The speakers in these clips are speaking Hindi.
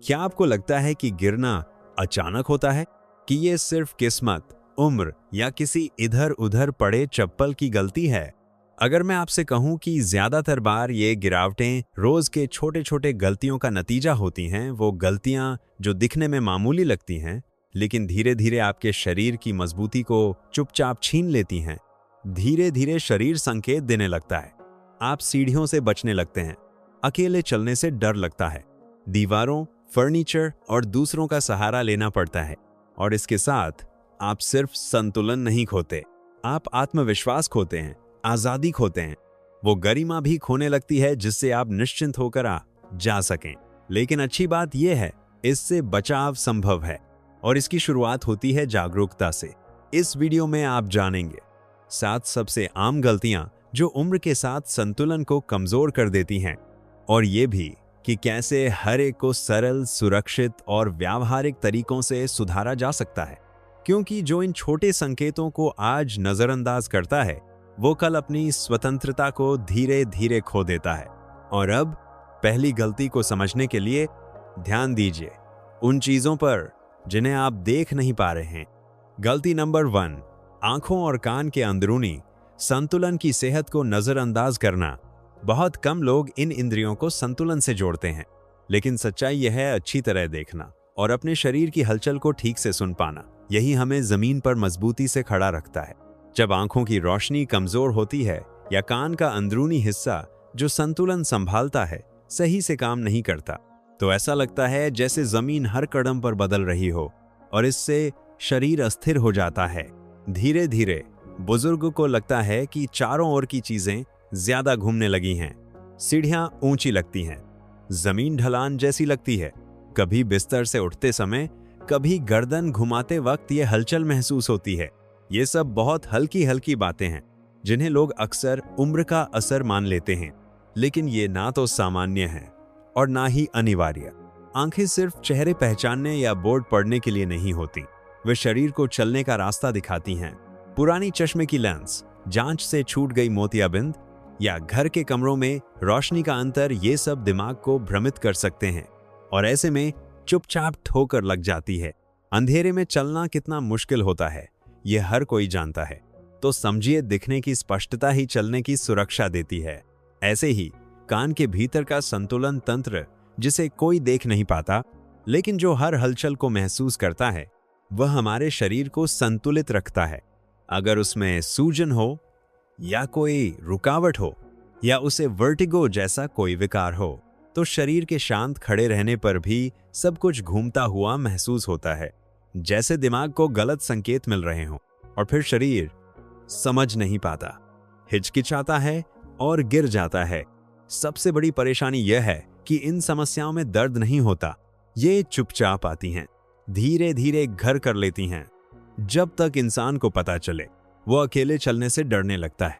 क्या आपको लगता है कि गिरना अचानक होता है, कि ये सिर्फ किस्मत, उम्र या किसी इधर उधर पड़े चप्पल की गलती है? अगर मैं आपसे कहूं कि ज्यादातर बार ये गिरावटें रोज के छोटे छोटे गलतियों का नतीजा होती हैं, वो गलतियां जो दिखने में मामूली लगती हैं लेकिन धीरे धीरे आपके शरीर की मजबूती को चुपचाप छीन लेती हैं। धीरे धीरे शरीर संकेत देने लगता है। आप सीढ़ियों से बचने लगते हैं, अकेले चलने से डर लगता है, दीवारों, फर्नीचर और दूसरों का सहारा लेना पड़ता है। और इसके साथ आप सिर्फ संतुलन नहीं खोते, आप आत्मविश्वास खोते हैं, आजादी खोते हैं। वो गरिमा भी खोने लगती है जिससे आप निश्चिंत होकर जा सकें। लेकिन अच्छी बात यह है, इससे बचाव संभव है और इसकी शुरुआत होती है जागरूकता से। इस वीडियो में आप जानेंगे 7 सबसे आम गलतियां जो उम्र के साथ संतुलन को कमजोर कर देती हैं, और ये भी कि कैसे हर एक को सरल, सुरक्षित और व्यावहारिक तरीकों से सुधारा जा सकता है। क्योंकि जो इन छोटे संकेतों को आज नजरअंदाज करता है, वो कल अपनी स्वतंत्रता को धीरे धीरे खो देता है। और अब पहली गलती को समझने के लिए ध्यान दीजिए उन चीजों पर जिन्हें आप देख नहीं पा रहे हैं। गलती नंबर 1, आंखों और कान के अंदरूनी संतुलन की सेहत को नजरअंदाज करना। बहुत कम लोग इन इंद्रियों को संतुलन से जोड़ते हैं, लेकिन सच्चाई यह है अच्छी तरह देखना और अपने शरीर की हलचल को ठीक से सुन पाना, यही हमें जमीन पर मजबूती से खड़ा रखता है। जब आंखों की रोशनी कमजोर होती है या कान का अंदरूनी हिस्सा जो संतुलन संभालता है सही से काम नहीं करता, तो ऐसा लगता है जैसे जमीन हर कदम पर बदल रही हो और इससे शरीर अस्थिर हो जाता है। धीरे धीरे बुजुर्ग को लगता है कि चारों ओर की चीजें ज्यादा घूमने लगी हैं। सीढ़ियां ऊंची लगती हैं, जमीन ढलान जैसी लगती है, कभी बिस्तर से उठते समय, कभी गर्दन घुमाते वक्त ये हलचल महसूस होती है। ये सब बहुत हल्की हल्की बातें हैं जिन्हें लोग अक्सर उम्र का असर मान लेते हैं, लेकिन ये ना तो सामान्य है और ना ही अनिवार्य। आंखें सिर्फ चेहरे पहचानने या बोर्ड पढ़ने के लिए नहीं होती, वे शरीर को चलने का रास्ता दिखाती हैं। पुरानी चश्मे की लेंस, जांच से छूट गई मोतियाबिंद या घर के कमरों में रोशनी का अंतर, ये सब दिमाग को भ्रमित कर सकते हैं और ऐसे में चुपचाप ठोकर लग जाती है। अंधेरे में चलना कितना मुश्किल होता है यह हर कोई जानता है, तो समझिए दिखने की स्पष्टता ही चलने की सुरक्षा देती है। ऐसे ही कान के भीतर का संतुलन तंत्र, जिसे कोई देख नहीं पाता लेकिन जो हर हलचल को महसूस करता है, वह हमारे शरीर को संतुलित रखता है। अगर उसमें सूजन हो या कोई रुकावट हो या उसे वर्टिगो जैसा कोई विकार हो, तो शरीर के शांत खड़े रहने पर भी सब कुछ घूमता हुआ महसूस होता है, जैसे दिमाग को गलत संकेत मिल रहे हों, और फिर शरीर समझ नहीं पाता, हिचकिचाता है और गिर जाता है। सबसे बड़ी परेशानी यह है कि इन समस्याओं में दर्द नहीं होता, ये चुपचाप आती हैं, धीरे धीरे घर कर लेती हैं। जब तक इंसान को पता चले, वो अकेले चलने से डरने लगता है,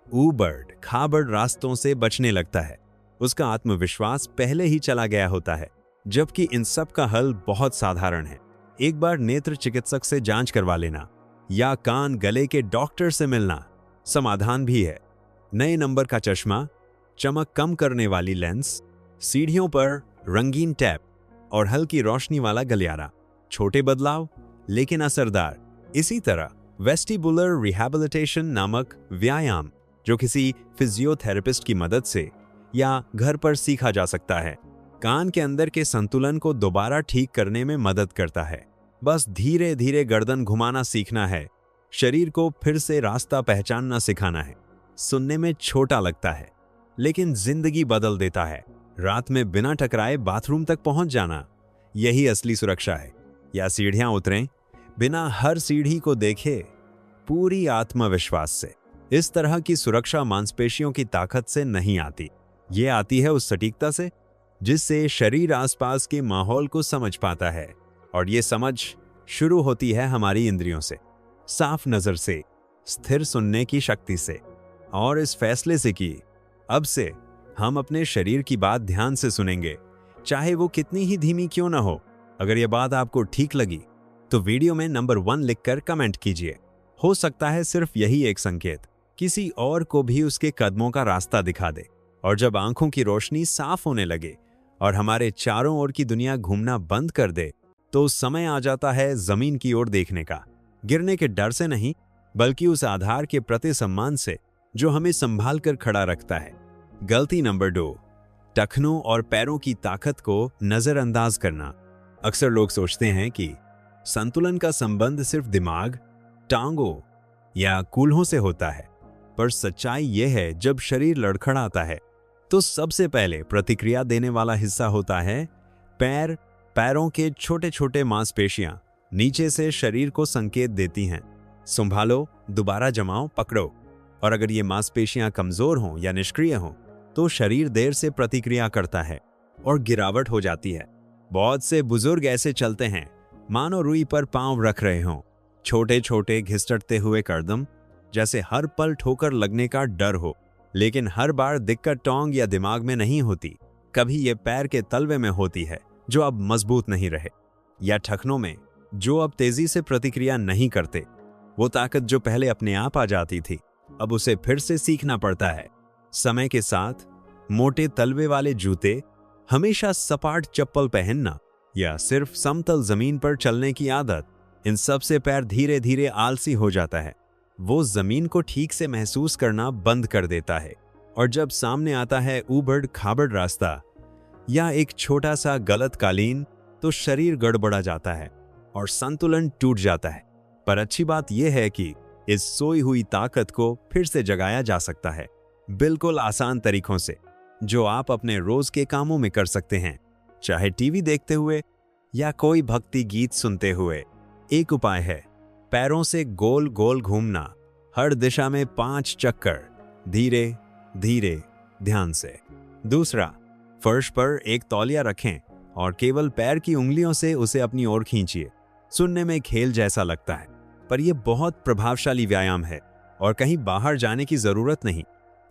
ऊबड़ खाबड़ रास्तों से बचने लगता है, उसका आत्मविश्वास पहले ही चला गया होता है। जबकि इन सब का हल बहुत साधारण है। एक बार नेत्र चिकित्सक से जांच करवा लेना या कान गले के डॉक्टर से मिलना समाधान भी है। नए नंबर का चश्मा, चमक कम करने वाली लेंस, सीढ़ियों पर रंगीन टैप और हल्की रोशनी वाला गलियारा, छोटे बदलाव लेकिन असरदार। इसी तरह वेस्टिबुलर रिहैबिलिटेशन नामक व्यायाम, जो किसी फिजियोथेरेपिस्ट की मदद से या घर पर सीखा जा सकता है, कान के अंदर के संतुलन को दोबारा ठीक करने में मदद करता है। बस धीरे धीरे गर्दन घुमाना सीखना है, शरीर को फिर से रास्ता पहचानना सिखाना है। सुनने में छोटा लगता है लेकिन जिंदगी बदल देता है। रात में बिना टकराए बाथरूम तक पहुंच जाना, यही असली सुरक्षा है। या सीढ़ियां उतरें बिना हर सीढ़ी को देखे, पूरी आत्मविश्वास से। इस तरह की सुरक्षा मांसपेशियों की ताकत से नहीं आती, ये आती है उस सटीकता से जिससे शरीर आसपास के माहौल को समझ पाता है। और ये समझ शुरू होती है हमारी इंद्रियों से, साफ नजर से, स्थिर सुनने की शक्ति से, और इस फैसले से कि अब से हम अपने शरीर की बात ध्यान से सुनेंगे, चाहे वो कितनी ही धीमी क्यों ना हो। अगर ये बात आपको ठीक लगी तो वीडियो में नंबर 1 लिखकर कमेंट कीजिए। हो सकता है सिर्फ यही एक संकेत किसी और को भी उसके कदमों का रास्ता दिखा दे। और जब आंखों की रोशनी साफ होने लगे, और हमारे चारों ओर की दुनिया घूमना बंद कर दे, तो समय आ जाता है जमीन की ओर देखने का। गिरने के डर से नहीं, बल्कि उस आधार के प्रति सम्मान से जो हमें संभाल कर खड़ा रखता है। गलती नंबर 2, टखनों और पैरों की ताकत को नजरअंदाज करना। अक्सर लोग सोचते हैं कि संतुलन का संबंध सिर्फ दिमाग, टांगों या कूल्हों से होता है, पर सच्चाई यह है जब शरीर लड़खड़ाता है तो सबसे पहले प्रतिक्रिया देने वाला हिस्सा होता है पैर। पैरों के छोटे छोटे मांसपेशियां नीचे से शरीर को संकेत देती हैं, संभालो, दोबारा जमाओ, पकड़ो। और अगर ये मांसपेशियां कमजोर हों या निष्क्रिय हों तो शरीर देर से प्रतिक्रिया करता है और गिरावट हो जाती है। बहुत से बुजुर्ग ऐसे चलते हैं मानो रुई पर पांव रख रहे हों, छोटे छोटे घिसटते हुए कदम, जैसे हर पल ठोकर लगने का डर हो। लेकिन हर बार दिक्कत टोंग या दिमाग में नहीं होती, कभी ये पैर के तलवे में होती है जो अब मजबूत नहीं रहे, या ठखनों में जो अब तेजी से प्रतिक्रिया नहीं करते। वो ताकत जो पहले अपने आप आ जाती थी, अब उसे फिर से सीखना पड़ता है। समय के साथ मोटे तलवे वाले जूते, हमेशा सपाट चप्पल पहनना या सिर्फ समतल जमीन पर चलने की आदत, इन सब से पैर धीरे धीरे आलसी हो जाता है। वो जमीन को ठीक से महसूस करना बंद कर देता है, और जब सामने आता है ऊबड़ खाबड़ रास्ता या एक छोटा सा गलत कालीन, तो शरीर गड़बड़ा जाता है और संतुलन टूट जाता है। पर अच्छी बात यह है कि इस सोई हुई ताकत को फिर से जगाया जा सकता है, बिल्कुल आसान तरीकों से, जो आप अपने रोज के कामों में कर सकते हैं, चाहे टीवी देखते हुए या कोई भक्ति गीत सुनते हुए। एक उपाय है पैरों से गोल गोल घूमना, हर दिशा में 5 चक्कर, धीरे धीरे, ध्यान से। दूसरा, फर्श पर एक तौलिया रखें और केवल पैर की उंगलियों से उसे अपनी ओर खींचिए। सुनने में खेल जैसा लगता है, पर यह बहुत प्रभावशाली व्यायाम है और कहीं बाहर जाने की जरूरत नहीं।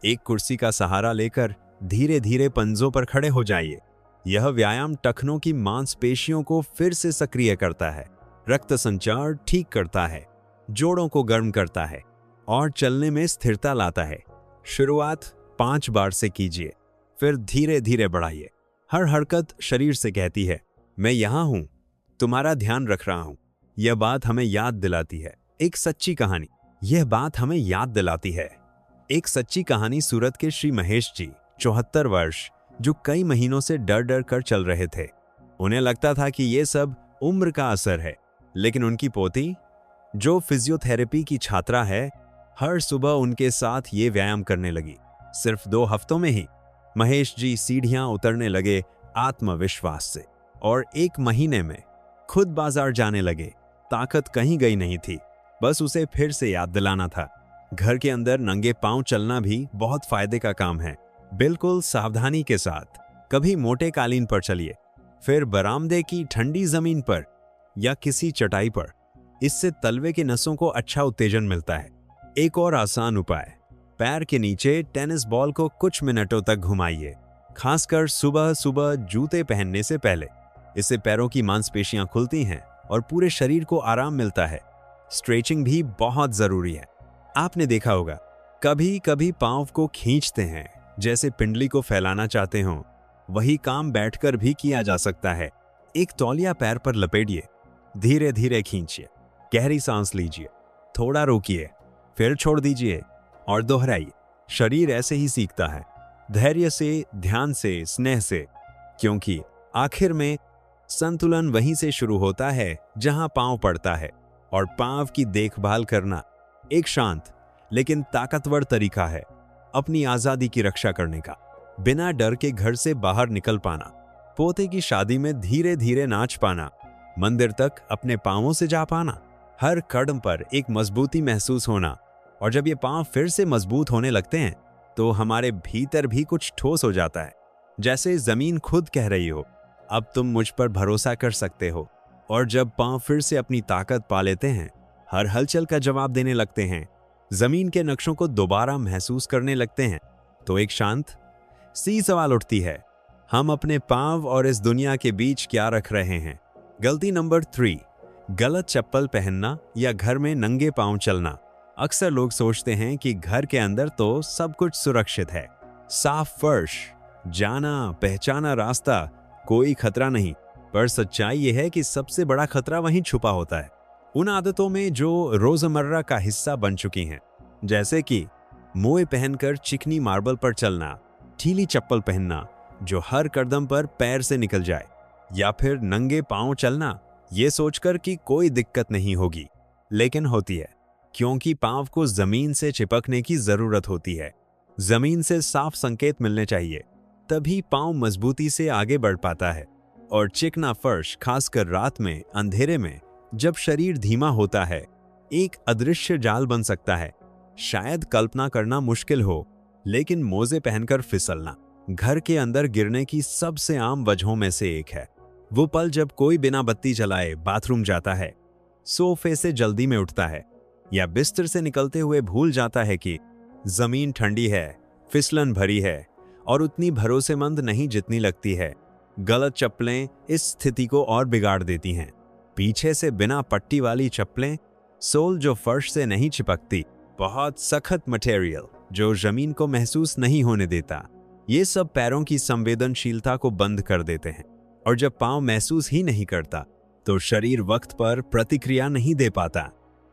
एक कुर्सी का सहारा लेकर धीरे धीरे पंजों पर खड़े हो जाइए। यह व्यायाम टखनों की मांसपेशियों को फिर से सक्रिय करता है, रक्त संचार ठीक करता है, जोड़ों को गर्म करता है और चलने में स्थिरता लाता है। शुरुआत 5 बार से कीजिए, फिर धीरे धीरे बढ़ाइए। हर हरकत शरीर से कहती है, मैं यहां हूं, तुम्हारा ध्यान रख रहा हूं। यह बात हमें याद दिलाती है एक सच्ची कहानी। एक सच्ची कहानी सूरत के श्री महेश जी, 74 वर्ष, जो कई महीनों से डर डर कर चल रहे थे। उन्हें लगता था कि ये सब उम्र का असर है, लेकिन उनकी पोती, जो फिजियोथेरेपी की छात्रा है, हर सुबह उनके साथ ये व्यायाम करने लगी। सिर्फ 2 हफ्तों में ही महेश जी सीढ़ियां उतरने लगे आत्मविश्वास से, और 1 महीने में खुद बाजार जाने लगे। ताकत कहीं गई नहीं थी, बस उसे फिर से याद दिलाना था। घर के अंदर नंगे पांव चलना भी बहुत फायदे का काम है, बिल्कुल सावधानी के साथ। कभी मोटे कालीन पर चलिए, फिर बरामदे की ठंडी जमीन पर या किसी चटाई पर। इससे तलवे के नसों को अच्छा उत्तेजन मिलता है। एक और आसान उपाय, पैर के नीचे टेनिस बॉल को कुछ मिनटों तक घुमाइए, खासकर सुबह सुबह जूते पहनने से पहले। इससे पैरों की मांसपेशियां खुलती हैं और पूरे शरीर को आराम मिलता है। स्ट्रेचिंग भी बहुत जरूरी है। आपने देखा होगा, कभी कभी पांव को खींचते हैं जैसे पिंडली को फैलाना चाहते हों। वही काम बैठकर भी किया जा सकता है। एक तौलिया पैर पर लपेटिए, धीरे धीरे खींचिए, गहरी सांस लीजिए, थोड़ा रोकिए, फिर छोड़ दीजिए और दोहराइए। शरीर ऐसे ही सीखता है, धैर्य से, ध्यान से, स्नेह से, क्योंकि आखिर में संतुलन वहीं से शुरू होता है जहां पांव पड़ता है। और पांव की देखभाल करना एक शांत लेकिन ताकतवर तरीका है अपनी आजादी की रक्षा करने का। बिना डर के घर से बाहर निकल पाना, पोते की शादी में धीरे धीरे नाच पाना, मंदिर तक अपने पांवों से जा पाना, हर कदम पर एक मजबूती महसूस होना। और जब ये पांव फिर से मजबूत होने लगते हैं तो हमारे भीतर भी कुछ ठोस हो जाता है, जैसे जमीन खुद कह रही हो, अब तुम मुझ पर भरोसा कर सकते हो। और जब पांव फिर से अपनी ताकत पा लेते हैं, हर हलचल का जवाब देने लगते हैं, जमीन के नक्शों को दोबारा महसूस करने लगते हैं, तो एक शांत सी सवाल उठती है, हम अपने पांव और इस दुनिया के बीच क्या रख रहे हैं। गलती नंबर 3, गलत चप्पल पहनना या घर में नंगे पांव चलना। अक्सर लोग सोचते हैं कि घर के अंदर तो सब कुछ सुरक्षित है, साफ फर्श, जाना पहचाना रास्ता, कोई खतरा नहीं, पर सच्चाई यह है कि सबसे बड़ा खतरा वहीं छुपा होता है, उन आदतों में जो रोजमर्रा का हिस्सा बन चुकी हैं, जैसे कि मोए पहनकर चिकनी मार्बल पर चलना, ढीली चप्पल पहनना जो हर कदम पर पैर से निकल जाए, या फिर नंगे पांव चलना ये सोचकर कि कोई दिक्कत नहीं होगी, लेकिन होती है, क्योंकि पांव को जमीन से चिपकने की जरूरत होती है। जमीन से साफ संकेत मिलने चाहिए, तभी पांव मजबूती से आगे बढ़ पाता है। और चिकना फर्श, खासकर रात में अंधेरे में जब शरीर धीमा होता है, एक अदृश्य जाल बन सकता है। शायद कल्पना करना मुश्किल हो, लेकिन मोजे पहनकर फिसलना घर के अंदर गिरने की सबसे आम वजहों में से एक है। वो पल जब कोई बिना बत्ती जलाए बाथरूम जाता है, सोफे से जल्दी में उठता है, या बिस्तर से निकलते हुए भूल जाता है कि जमीन ठंडी है, फिसलन भरी है और उतनी भरोसेमंद नहीं जितनी लगती है। गलत चप्पलें इस स्थिति को और बिगाड़ देती हैं। पीछे से बिना पट्टी वाली चप्पलें, सोल जो फर्श से नहीं चिपकती, बहुत सख्त मटेरियल जो जमीन को महसूस नहीं होने देता, ये सब पैरों की संवेदनशीलता को बंद कर देते हैं। और जब पांव महसूस ही नहीं करता तो शरीर वक्त पर प्रतिक्रिया नहीं दे पाता।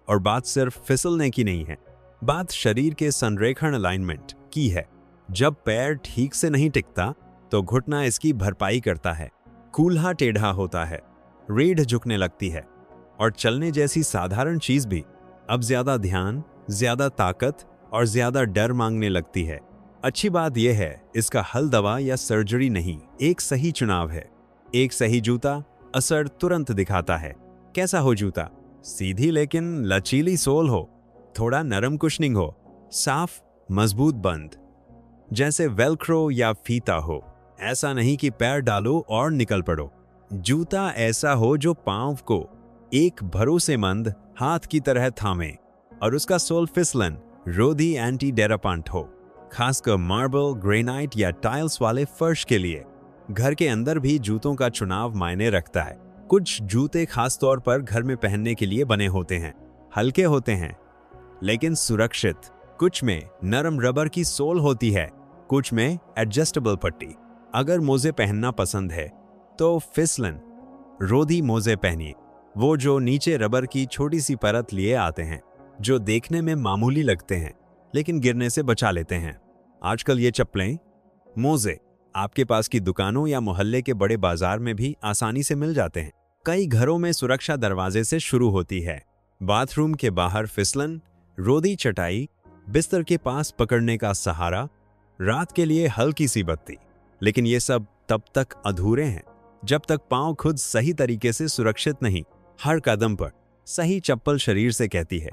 और बात सिर्फ फिसलने की नहीं है, बात शरीर के संरेखण अलाइनमेंट की है। जब पैर ठीक से नहीं टिकता तो घुटना इसकी भरपाई करता है, कूल्हा टेढ़ा होता है, रीढ़ झुकने लगती है, और चलने जैसी साधारण चीज भी अब ज्यादा ध्यान, ज्यादा ताकत और ज्यादा डर मांगने लगती है। अच्छी बात यह है, इसका हल दवा या सर्जरी नहीं, एक सही चुनाव है। एक सही जूता असर तुरंत दिखाता है। कैसा हो जूता? सीधी लेकिन लचीली सोल हो, थोड़ा नरम कुशनिंग हो, साफ मजबूत बंद, जैसे वेलक्रो या फीता हो। ऐसा नहीं कि पैर डालो और निकल पड़ो। जूता ऐसा हो जो पांव को एक भरोसेमंद हाथ की तरह थामे और उसका सोल फिसलन रोधी एंटी डेरापंट हो। खासकर मार्बल, ग्रेनाइट या टाइल्स वाले फर्श के लिए घर के अंदर भी जूतों का चुनाव मायने रखता है। कुछ जूते खास तौर पर घर में पहनने के लिए बने होते हैं, हल्के होते हैं लेकिन सुरक्षित। कुछ में नरम रबर की सोल होती है, कुछ में एडजस्टेबल पट्टी। अगर मोजे पहनना पसंद है तो फिसलन रोधी मोजे पहनिए, वो जो नीचे रबर की छोटी सी परत लिए आते हैं, जो देखने में मामूली लगते हैं लेकिन गिरने से बचा लेते हैं। आजकल ये चप्पलें, मोजे आपके पास की दुकानों या मोहल्ले के बड़े बाजार में भी आसानी से मिल जाते हैं। कई घरों में सुरक्षा दरवाजे से शुरू होती है। बाथरूम के बाहर फिसलन, रोदी चटाई, बिस्तर के पास पकड़ने का सहारा, रात के लिए हल्की सी बत्ती। लेकिन ये सब तब तक अधूरे हैं जब तक पांव खुद सही तरीके से सुरक्षित नहीं। हर कदम पर सही चप्पल शरीर से कहती है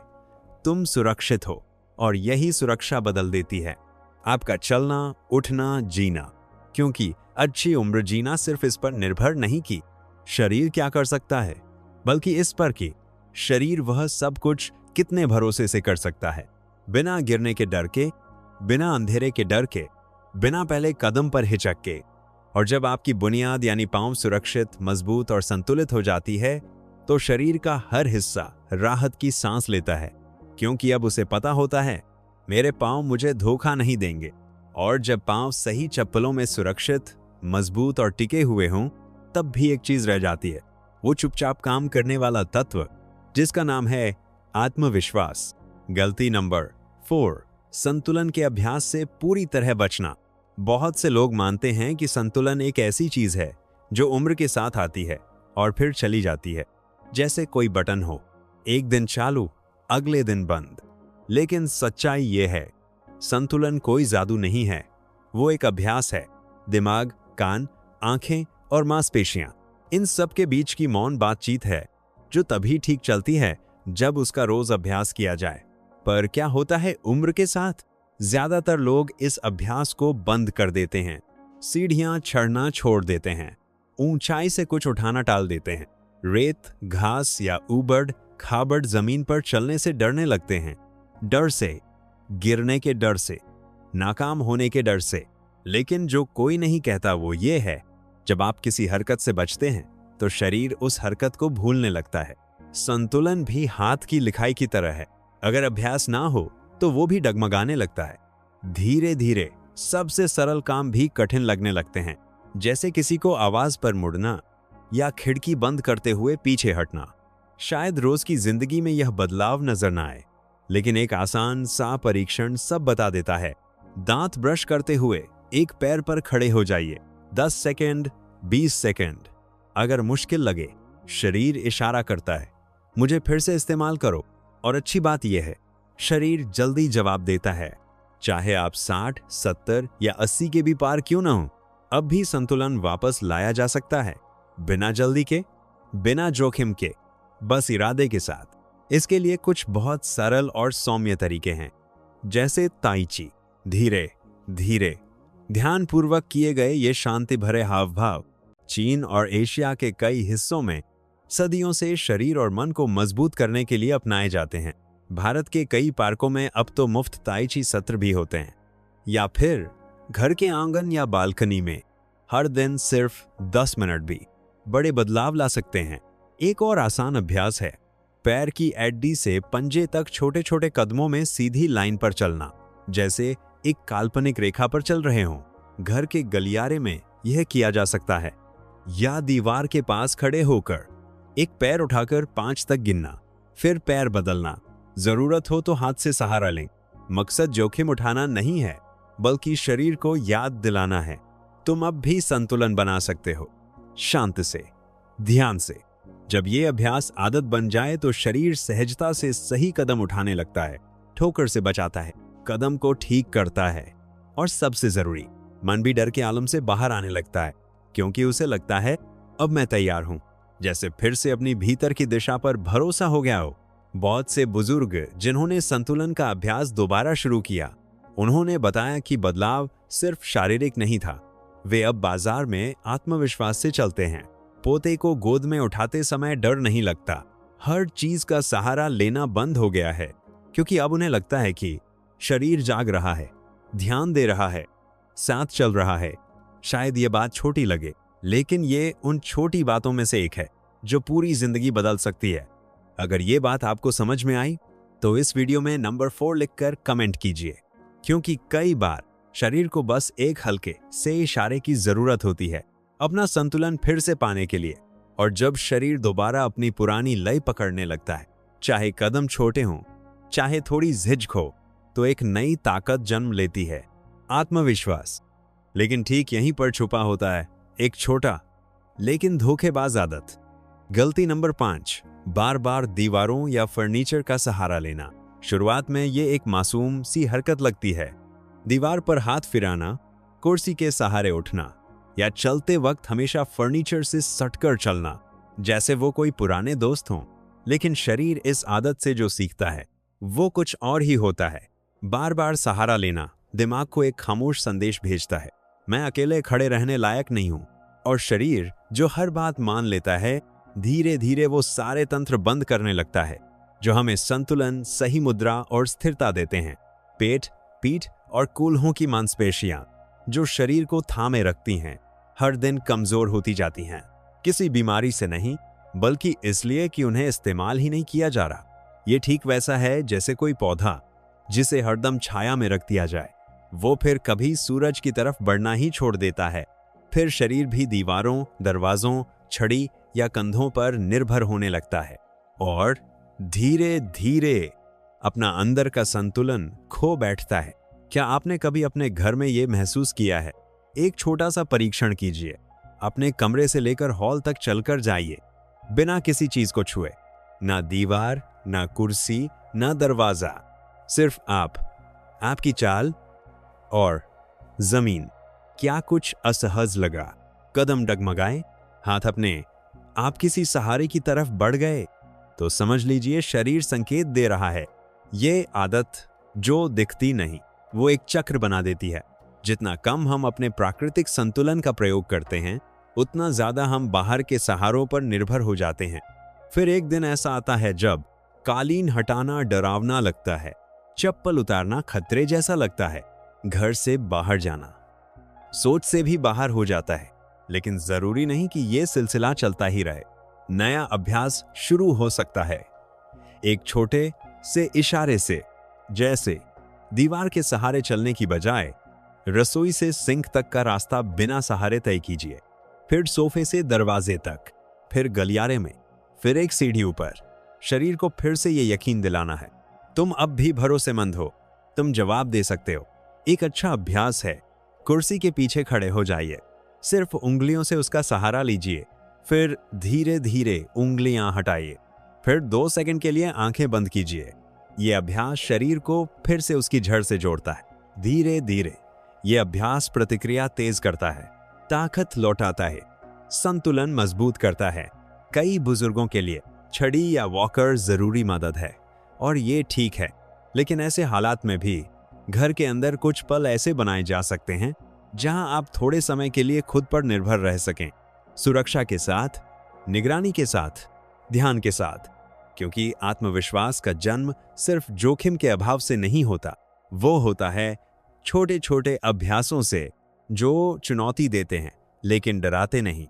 तुम सुरक्षित हो, और यही सुरक्षा बदल देती है आपका चलना, उठना, जीना। क्योंकि अच्छी उम्र जीना सिर्फ इस पर निर्भर नहीं कि शरीर क्या कर सकता है, बल्कि इस पर कि शरीर वह सब कुछ कितने भरोसे से कर सकता है, बिना गिरने के डर के, बिना अंधेरे के डर के, बिना पहले कदम पर हिचक के। और जब आपकी बुनियाद यानी पांव सुरक्षित, मजबूत और संतुलित हो जाती है तो शरीर का हर हिस्सा राहत की सांस लेता है, क्योंकि अब उसे पता होता है मेरे पांव मुझे धोखा नहीं देंगे। और जब पांव सही चप्पलों में सुरक्षित, मजबूत और टिके हुए हों, तब भी एक चीज रह जाती है, वो चुपचाप काम करने वाला तत्व जिसका नाम है आत्मविश्वास। गलती नंबर 4, संतुलन के अभ्यास से पूरी तरह बचना। बहुत से लोग मानते हैं कि संतुलन एक ऐसी चीज है जो उम्र के साथ आती है और फिर चली जाती है, जैसे कोई बटन हो, एक दिन चालू, अगले दिन बंद। लेकिन सच्चाई ये है, संतुलन कोई जादू नहीं है, वो एक अभ्यास है। दिमाग, कान, आंखें और मांसपेशियां, इन सब के बीच की मौन बातचीत है जो तभी ठीक चलती है जब उसका रोज अभ्यास किया जाए। पर क्या होता है उम्र के साथ? ज्यादातर लोग इस अभ्यास को बंद कर देते हैं, सीढ़ियां चढ़ना छोड़ देते हैं, ऊंचाई से कुछ उठाना टाल देते हैं, रेत, घास या ऊबड़ खाबड़ जमीन पर चलने से डरने लगते हैं। डर से, गिरने के डर से, नाकाम होने के डर से। लेकिन जो कोई नहीं कहता वो ये है, जब आप किसी हरकत से बचते हैं तो शरीर उस हरकत को भूलने लगता है। संतुलन भी हाथ की लिखाई की तरह है, अगर अभ्यास ना हो तो वो भी डगमगाने लगता है। धीरे धीरे सबसे सरल काम भी कठिन लगने लगते हैं, जैसे किसी को आवाज पर मुड़ना या खिड़की बंद करते हुए पीछे हटना। शायद रोज की जिंदगी में यह बदलाव नजर न आए, लेकिन एक आसान सा परीक्षण सब बता देता है। दांत ब्रश करते हुए एक पैर पर खड़े हो जाइए। 10 सेकंड, 20 सेकंड। अगर मुश्किल लगे, शरीर इशारा करता है, मुझे फिर से इस्तेमाल करो। और अच्छी बात यह है, शरीर जल्दी जवाब देता है। चाहे आप 60, 70 या 80 के भी पार क्यों ना हो, अब भी संतुलन वापस लाया जा सकता है, बिना जल्दी के, बिना जोखिम के, बस इरादे के साथ। इसके लिए कुछ बहुत सरल और सौम्य तरीके हैं, जैसे ताई ची। धीरे धीरे ध्यानपूर्वक किए गए ये शांति भरे हाव भाव चीन और एशिया के कई हिस्सों में सदियों से शरीर और मन को मजबूत करने के लिए अपनाए जाते हैं। भारत के कई पार्कों में अब तो मुफ्त ताई ची सत्र भी होते हैं, या फिर घर के आंगन या बालकनी में हर दिन सिर्फ 10 मिनट भी बड़े बदलाव ला सकते हैं। एक और आसान अभ्यास है, पैर की एडी से पंजे तक छोटे छोटे कदमों में सीधी लाइन पर चलना, जैसे एक काल्पनिक रेखा पर चल रहे हों। घर के गलियारे में यह किया जा सकता है, या दीवार के पास खड़े होकर एक पैर उठाकर 5 तक गिनना, फिर पैर बदलना। जरूरत हो तो हाथ से सहारा लें। मकसद जोखिम उठाना नहीं है, बल्कि शरीर को याद दिलाना है, तुम अब भी संतुलन बना सकते हो, शांत से, ध्यान से। जब ये अभ्यास आदत बन जाए तो शरीर सहजता से सही कदम उठाने लगता है, ठोकर से बचाता है, कदम को ठीक करता है, और सबसे जरूरी, मन भी डर के आलम से बाहर आने लगता है, क्योंकि उसे लगता है अब मैं तैयार हूं, जैसे फिर से अपनी भीतर की दिशा पर भरोसा हो गया हो। बहुत से बुजुर्ग जिन्होंने संतुलन का अभ्यास दोबारा शुरू किया, उन्होंने बताया कि बदलाव सिर्फ शारीरिक नहीं था, वे अब बाजार में आत्मविश्वास से चलते हैं। पोते को गोद में उठाते समय डर नहीं लगता, हर चीज का सहारा लेना बंद हो गया है, क्योंकि अब उन्हें लगता है कि शरीर जाग रहा है, ध्यान दे रहा है, साथ चल रहा है। शायद ये बात छोटी लगे, लेकिन ये उन छोटी बातों में से एक है जो पूरी जिंदगी बदल सकती है। अगर ये बात आपको समझ में आई तो इस वीडियो में नंबर 4 लिखकर कमेंट कीजिए, क्योंकि कई बार शरीर को बस एक हल्के से इशारे की जरूरत होती है अपना संतुलन फिर से पाने के लिए। और जब शरीर दोबारा अपनी पुरानी लय पकड़ने लगता है, चाहे कदम छोटे हों, चाहे थोड़ी झिझक हो, तो एक नई ताकत जन्म लेती है, आत्मविश्वास। लेकिन ठीक यहीं पर छुपा होता है एक छोटा लेकिन धोखेबाज आदत। गलती नंबर 5, बार बार दीवारों या फर्नीचर का सहारा लेना। शुरुआत में ये एक मासूम सी हरकत लगती है, दीवार पर हाथ फिराना, कुर्सी के सहारे उठना, या चलते वक्त हमेशा फर्नीचर से सटकर चलना, जैसे वो कोई पुराने दोस्त हों। लेकिन शरीर इस आदत से जो सीखता है वो कुछ और ही होता है। बार बार सहारा लेना दिमाग को एक खामोश संदेश भेजता है, मैं अकेले खड़े रहने लायक नहीं हूं। और शरीर जो हर बात मान लेता है, धीरे धीरे वो सारे तंत्र बंद करने लगता है जो हमें संतुलन, सही मुद्रा और स्थिरता देते हैं। पेट, पीठ और कूल्हों की मांसपेशियां जो शरीर को थामे रखती हैं, हर दिन कमजोर होती जाती हैं। किसी बीमारी से नहीं, बल्कि इसलिए कि उन्हें इस्तेमाल ही नहीं किया जा रहा। ये ठीक वैसा है जैसे कोई पौधा जिसे हरदम छाया में रख दिया जाए, वो फिर कभी सूरज की तरफ बढ़ना ही छोड़ देता है। फिर शरीर भी दीवारों, दरवाजों, छड़ी या कंधों पर निर्भर होने लगता है और धीरे धीरे अपना अंदर का संतुलन खो बैठता है। क्या आपने कभी अपने घर में ये महसूस किया है? एक छोटा सा परीक्षण कीजिए, अपने कमरे से लेकर हॉल तक चलकर जाइए, बिना किसी चीज को छुए, ना दीवार, ना कुर्सी, ना दरवाजा, सिर्फ आपकी चाल और जमीन। क्या कुछ असहज लगा? कदम डगमगाए, हाथ अपने आप किसी सहारे की तरफ बढ़ गए, तो समझ लीजिए शरीर संकेत दे रहा है। ये आदत जो दिखती नहीं, वो एक चक्र बना देती है। जितना कम हम अपने प्राकृतिक संतुलन का प्रयोग करते हैं, उतना ज्यादा हम बाहर के सहारों पर निर्भर हो जाते हैं। फिर एक दिन ऐसा आता है जब कालीन हटाना डरावना लगता है, चप्पल उतारना खतरे जैसा लगता है, घर से बाहर जाना सोच से भी बाहर हो जाता है। लेकिन जरूरी नहीं कि यह सिलसिला चलता ही रहे। नया अभ्यास शुरू हो सकता है एक छोटे से इशारे से, जैसे दीवार के सहारे चलने की बजाय रसोई से सिंक तक का रास्ता बिना सहारे तय कीजिए, फिर सोफे से दरवाजे तक, फिर गलियारे में, फिर एक सीढ़ी ऊपर। शरीर को फिर से ये यकीन दिलाना है, तुम अब भी भरोसेमंद हो, तुम जवाब दे सकते हो। एक अच्छा अभ्यास है, कुर्सी के पीछे खड़े हो जाइए, सिर्फ उंगलियों से उसका सहारा लीजिए, फिर धीरे धीरे उंगलियां हटाइए, फिर 2 सेकंड के लिए आंखें बंद कीजिए। यह अभ्यास शरीर को फिर से उसकी जड़ से जोड़ता है। धीरे धीरे यह अभ्यास प्रतिक्रिया तेज करता है, ताकत लौटाता है, संतुलन मजबूत करता है। कई बुजुर्गों के लिए छड़ी या वॉकर जरूरी मदद है और ये ठीक है, लेकिन ऐसे हालात में भी घर के अंदर कुछ पल ऐसे बनाए जा सकते हैं जहां आप थोड़े समय के लिए खुद पर निर्भर रह सकें, सुरक्षा के साथ, निगरानी के साथ, ध्यान के साथ। क्योंकि आत्मविश्वास का जन्म सिर्फ जोखिम के अभाव से नहीं होता, वो होता है छोटे छोटे अभ्यासों से जो चुनौती देते हैं लेकिन डराते नहीं।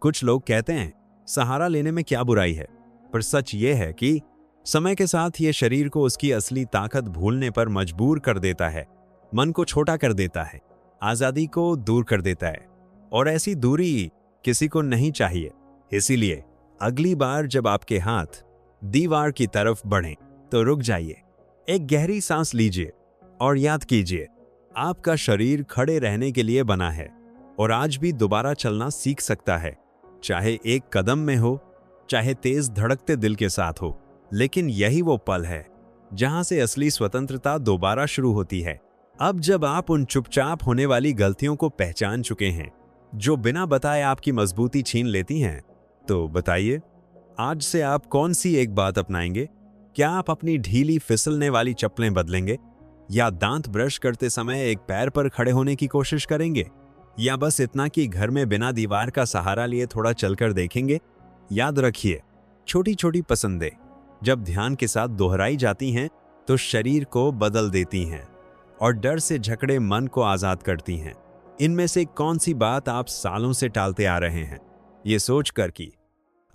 कुछ लोग कहते हैं सहारा लेने में क्या बुराई है, पर सच ये है कि समय के साथ ये शरीर को उसकी असली ताकत भूलने पर मजबूर कर देता है, मन को छोटा कर देता है, आजादी को दूर कर देता है, और ऐसी दूरी किसी को नहीं चाहिए। इसीलिए अगली बार जब आपके हाथ दीवार की तरफ बढ़ें तो रुक जाइए, एक गहरी सांस लीजिए और याद कीजिए आपका शरीर खड़े रहने के लिए बना है और आज भी दोबारा चलना सीख सकता है, चाहे एक कदम में हो, चाहे तेज धड़कते दिल के साथ हो। लेकिन यही वो पल है जहां से असली स्वतंत्रता दोबारा शुरू होती है। अब जब आप उन चुपचाप होने वाली गलतियों को पहचान चुके हैं जो बिना बताए आपकी मजबूती छीन लेती हैं, तो बताइए आज से आप कौन सी एक बात अपनाएंगे? क्या आप अपनी ढीली फिसलने वाली चप्पलें बदलेंगे, या दांत ब्रश करते समय एक पैर पर खड़े होने की कोशिश करेंगे, या बस इतना कि घर में बिना दीवार का सहारा लिए थोड़ा चलकर देखेंगे? याद रखिए, छोटी छोटी पसंदें जब ध्यान के साथ दोहराई जाती हैं तो शरीर को बदल देती हैं और डर से जकड़े मन को आजाद करती हैं। इनमें से कौन सी बात आप सालों से टालते आ रहे हैं, ये सोचकर कि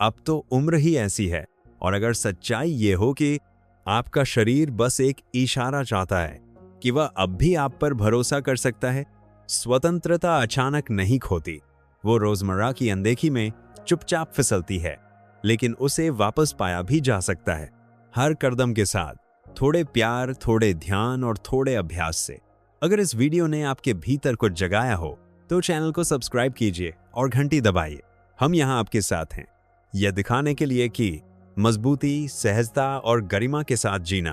अब तो उम्र ही ऐसी है, और अगर सच्चाई ये हो कि आपका शरीर बस एक इशारा चाहता है कि वह अब भी आप पर भरोसा कर सकता है। स्वतंत्रता अचानक नहीं खोती, वो रोजमर्रा की अनदेखी में चुपचाप फिसलती है, लेकिन उसे वापस पाया भी जा सकता है, हर कदम के साथ, थोड़े प्यार, थोड़े ध्यान और थोड़े अभ्यास से। अगर इस वीडियो ने आपके भीतर कुछ जगाया हो तो चैनल को सब्सक्राइब कीजिए और घंटी दबाइए। हम यहाँ आपके साथ हैं, यह दिखाने के लिए कि मजबूती, सहजता और गरिमा के साथ जीना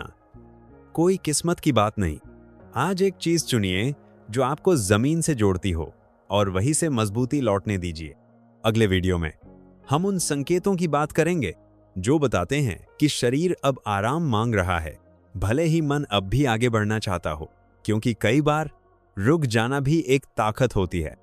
कोई किस्मत की बात नहीं। आज एक चीज चुनिए जो आपको जमीन से जोड़ती हो और वहीं से मजबूती लौटने दीजिए। अगले वीडियो में हम उन संकेतों की बात करेंगे जो बताते हैं कि शरीर अब आराम मांग रहा है, भले ही मन अब भी आगे बढ़ना चाहता हो, क्योंकि कई बार रुक जाना भी एक ताकत होती है।